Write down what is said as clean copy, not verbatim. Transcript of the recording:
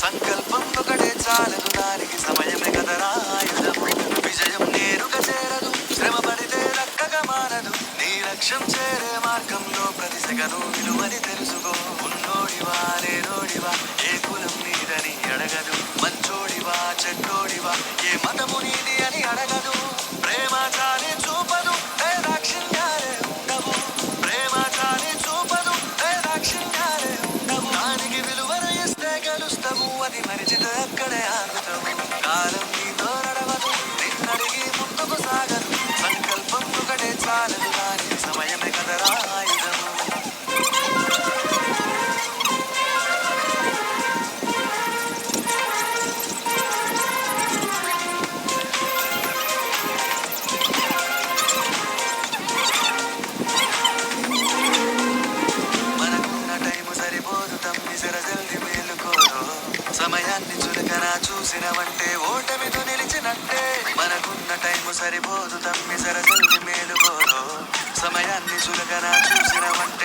సంకల్పం ఒకటే చాలదు దానికి సమయమే కదరా ఆయుధము. విజయం నేరుగా చేరదు, శ్రమ పడితే దక్కగా మారదు. నీ లక్ష్యం చేరే మార్గంలో ప్రతి సెకను విలువని తెలుసుకో. ఉన్నోడివా లేనోడివా, ఏ కులం నీదని అడగదు. మంచోడివా చెడ్డోడివా, ఏ మతము నీది అని అడగదు. ప్రేమ చాలి చూపదు, దాక్షిణ్యాలే ఉండవు. ప్రేమ చాలి చూపదు, దాక్షిణ్యాలే ఉండవు. దానికి విలువను ఇస్తే గెలుస్తావు, అది మరిచితే అక్కడే ఆగుతావు. కాలం నీతో నడవదు, నిన్నడిగి ముందుకు సాగదు. సంకల్పం ఒకటే చాలదు దానికి సమయమే కదరా ఆయుధము. మనకున్న టైము సరిపోదు తమ్మి, జర జల్ది మేలుకోరు. సమయాన్ని చులకన చూసినవంటే ఓటమితో నిలిచినట్టే. మనకున్న టైము సరిపోదు తమ్మి, జర జల్ది మేలుకోరు. సమయాన్ని చులకన చూసినవంటే